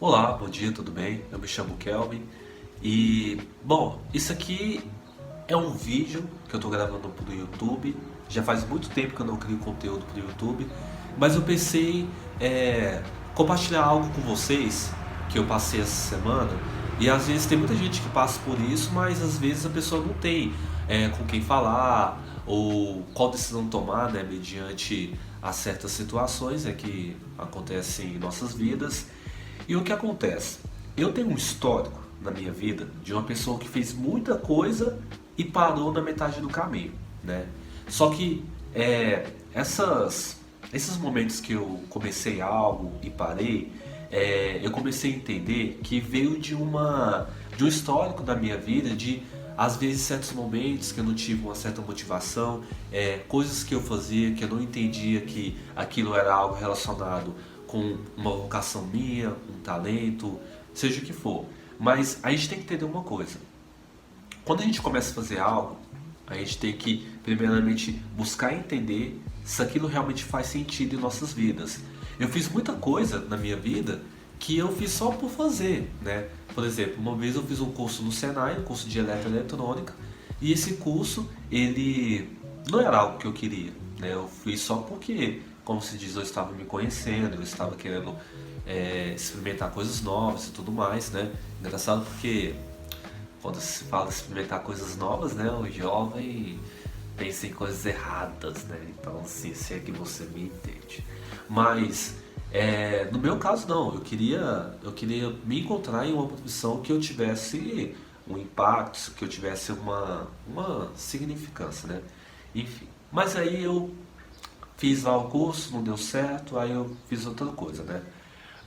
Olá, bom dia, tudo bem? Eu me chamo Kelvin e, bom, isso aqui é um vídeo que eu tô gravando pro YouTube. Já faz muito tempo que eu não crio conteúdo pro YouTube, mas eu pensei compartilhar algo com vocês que eu passei essa semana. E às vezes tem muita gente que passa por isso, mas às vezes a pessoa não tem com quem falar ou qual decisão tomar, né, mediante a certas situações que acontecem em nossas vidas. E o que acontece? Eu tenho um histórico na minha vida de uma pessoa que fez muita coisa e parou na metade do caminho, né? Só que esses momentos que eu comecei algo e parei, eu comecei a entender que veio de um histórico da minha vida de às vezes certos momentos que eu não tive uma certa motivação, coisas que eu fazia que eu não entendia que aquilo era algo relacionado com uma vocação minha, um talento, seja o que for. Mas a gente tem que entender uma coisa. Quando a gente começa a fazer algo, a gente tem que, primeiramente, buscar entender se aquilo realmente faz sentido em nossas vidas. Eu fiz muita coisa na minha vida que eu fiz só por fazer, né? Por exemplo, uma vez eu fiz um curso no Senai, um curso de eletroeletrônica, e esse curso, ele não era algo que eu queria, né? Eu fiz só porque, como se diz, eu estava me conhecendo, eu estava querendo experimentar coisas novas e tudo mais, né? Engraçado porque quando se fala experimentar coisas novas, né? O jovem pensa em coisas erradas, né? Então, assim, se é que você me entende. Mas, no meu caso, não. Eu queria me encontrar em uma profissão que eu tivesse um impacto, que eu tivesse uma significância, né? Enfim. Mas aí eu fiz lá o curso, não deu certo, aí eu fiz outra coisa, né?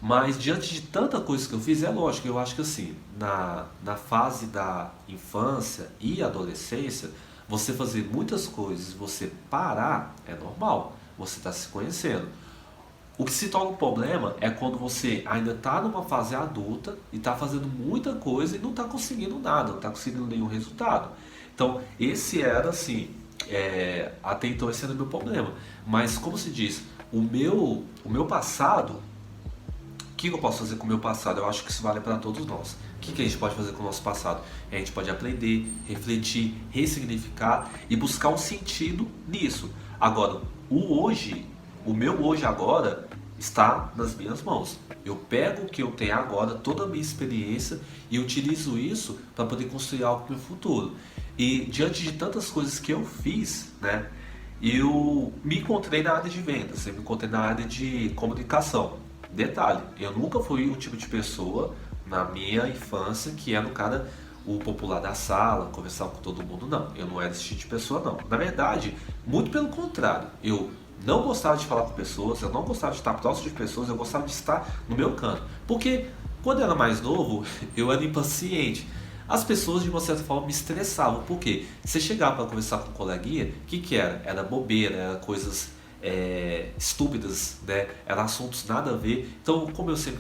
Mas diante de tanta coisa que eu fiz, é lógico, eu acho que assim, na fase da infância e adolescência, você fazer muitas coisas, você parar, é normal, você está se conhecendo. O que se torna um problema é quando você ainda está numa fase adulta e está fazendo muita coisa e não está conseguindo nada, não está conseguindo nenhum resultado. Então, esse era assim, até então esse era o meu problema. Mas, como se diz, o meu passado, o que eu posso fazer com o meu passado? Eu acho que isso vale para todos nós. O que a gente pode fazer com o nosso passado? A gente pode aprender, refletir, ressignificar e buscar um sentido nisso. Agora, o meu hoje agora está nas minhas mãos. Eu pego o que eu tenho agora, toda a minha experiência e utilizo isso para poder construir algo para o futuro. E diante de tantas coisas que eu fiz, né, eu me encontrei na área de vendas, eu me encontrei na área de comunicação. Detalhe, eu nunca fui o tipo de pessoa na minha infância que era o cara, o popular da sala, conversava com todo mundo, não. Eu não era esse tipo de pessoa, não. Na verdade, muito pelo contrário. Eu não gostava de falar com pessoas, eu não gostava de estar próximo de pessoas, eu gostava de estar no meu canto. Porque quando eu era mais novo, eu era impaciente. As pessoas de uma certa forma me estressavam, porque você chegava para conversar com um coleguinha, o que era? Era bobeira, era coisas estúpidas, né? Eram assuntos nada a ver. Então, como eu sempre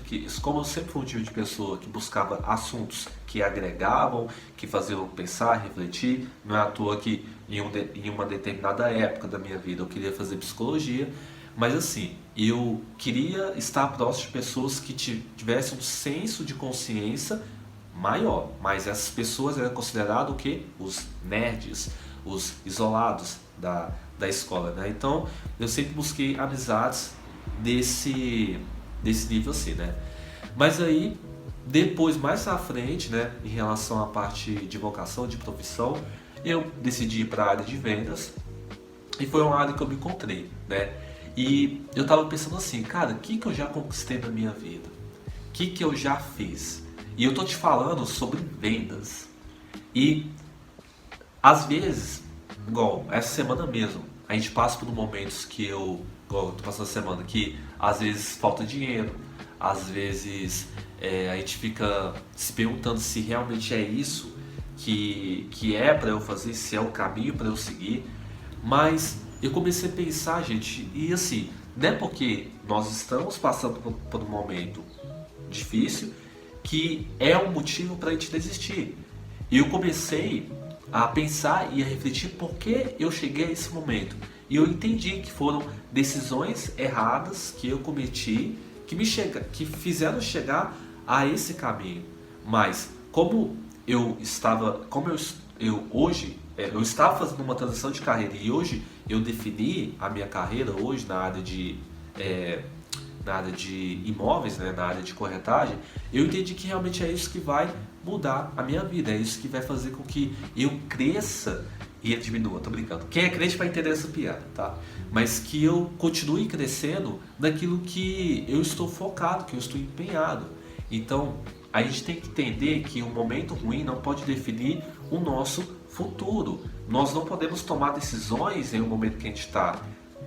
fui um tipo de pessoa que buscava assuntos que agregavam, que faziam pensar, refletir, não é à toa que em uma determinada época da minha vida eu queria fazer psicologia, mas assim, eu queria estar próximo de pessoas que tivessem um senso de consciência maior, mas essas pessoas eram consideradas o quê? Os nerds, os isolados da escola, né? Então eu sempre busquei amizades desse nível assim, né? Mas aí depois, mais à frente, né, em relação à parte de vocação, de profissão, eu decidi ir para a área de vendas e foi uma área que eu me encontrei, né? E eu tava pensando assim, cara, o que eu já conquistei na minha vida? O que eu já fiz? E eu tô te falando sobre vendas. E às vezes, igual essa semana mesmo, a gente passa por momentos igual eu tô passando essa semana, que às vezes falta dinheiro, às vezes a gente fica se perguntando se realmente é isso que é para eu fazer, se é o caminho para eu seguir. Mas eu comecei a pensar, gente, e assim, não é porque nós estamos passando por um momento difícil que é um motivo para a gente desistir. E eu comecei a pensar e a refletir por que eu cheguei a esse momento. E eu entendi que foram decisões erradas que eu cometi que fizeram chegar a esse caminho. Mas como eu hoje eu estava fazendo uma transição de carreira e hoje eu defini a minha carreira hoje é, na área de imóveis, né, na área de corretagem, eu entendi que realmente é isso que vai mudar a minha vida, é isso que vai fazer com que eu cresça e ele diminua, tô brincando. Quem é crente vai entender essa piada, tá? Mas que eu continue crescendo naquilo que eu estou focado, que eu estou empenhado. Então, a gente tem que entender que um momento ruim não pode definir o nosso futuro. Nós não podemos tomar decisões em um momento que a gente está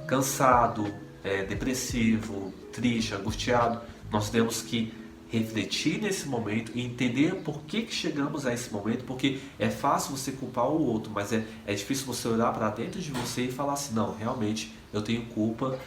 cansado, depressivo, triste, angustiado. Nós temos que refletir nesse momento e entender por que chegamos a esse momento, porque é fácil você culpar o outro, mas é difícil você olhar para dentro de você e falar assim, não, realmente eu tenho culpa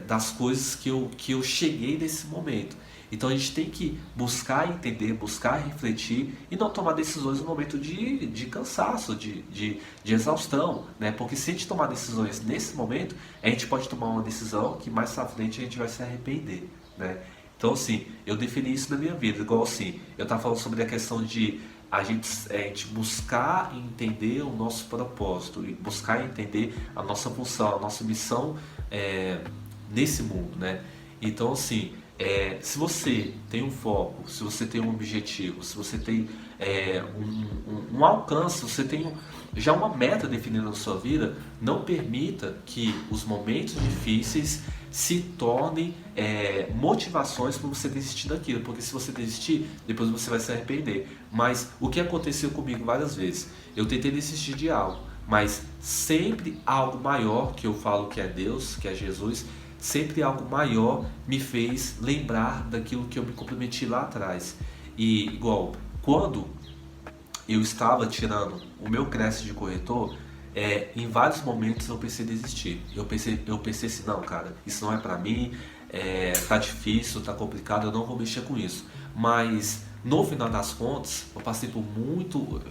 das coisas que eu cheguei nesse momento. Então a gente tem que buscar entender, buscar refletir e não tomar decisões no momento de cansaço, de exaustão, né? Porque se a gente tomar decisões nesse momento, a gente pode tomar uma decisão que mais à frente a gente vai se arrepender, né? Então assim, eu defini isso na minha vida, igual assim, eu estava falando sobre a questão de a gente buscar entender o nosso propósito e buscar entender a nossa função, a nossa missão nesse mundo, né? Então assim, se você tem um foco, se você tem um objetivo, se você tem um alcance, você tem já uma meta definida na sua vida, não permita que os momentos difíceis se tornem motivações para você desistir daquilo, porque se você desistir, depois você vai se arrepender. Mas o que aconteceu comigo várias vezes, eu tentei desistir de algo, mas sempre algo maior, que eu falo que é Deus, que é Jesus, sempre algo maior me fez lembrar daquilo que eu me comprometi lá atrás. E igual, quando eu estava tirando o meu crédito de corretor, em vários momentos eu pensei em desistir. Eu pensei assim, não, cara, isso não é pra mim, tá difícil, tá complicado, eu não vou mexer com isso. Mas no final das contas, eu passei por muito.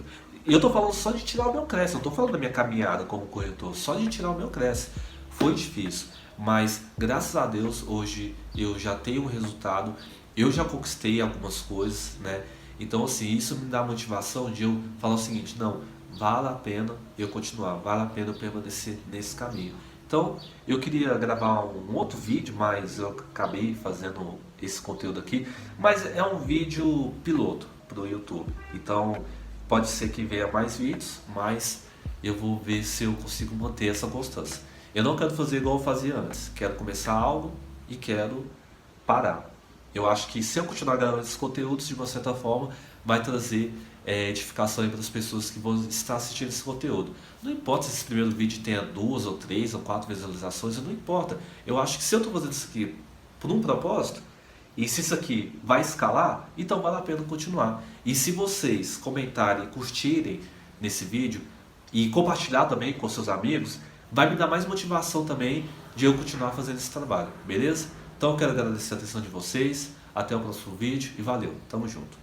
Eu tô falando só de tirar o meu crédito, não tô falando da minha caminhada como corretor, só de tirar o meu crédito. Foi difícil, mas graças a Deus hoje eu já tenho um resultado, eu já conquistei algumas coisas, né? Então assim, isso me dá motivação de eu falar o seguinte, não, vale a pena eu continuar, vale a pena eu permanecer nesse caminho. Então eu queria gravar um outro vídeo, mas eu acabei fazendo esse conteúdo aqui, mas é um vídeo piloto para o YouTube. Então pode ser que venha mais vídeos, mas eu vou ver se eu consigo manter essa constância. Eu não quero fazer igual eu fazia antes, quero começar algo e quero parar. Eu acho que se eu continuar gravando esses conteúdos, de uma certa forma, vai trazer edificação para as pessoas que vão estar assistindo esse conteúdo. Não importa se esse primeiro vídeo tenha 2 ou 3 ou 4 visualizações, não importa. Eu acho que se eu estou fazendo isso aqui por um propósito, e se isso aqui vai escalar, então vale a pena continuar. E se vocês comentarem, curtirem nesse vídeo e compartilhar também com seus amigos, vai me dar mais motivação também de eu continuar fazendo esse trabalho, beleza? Então eu quero agradecer a atenção de vocês, até o próximo vídeo e valeu, tamo junto.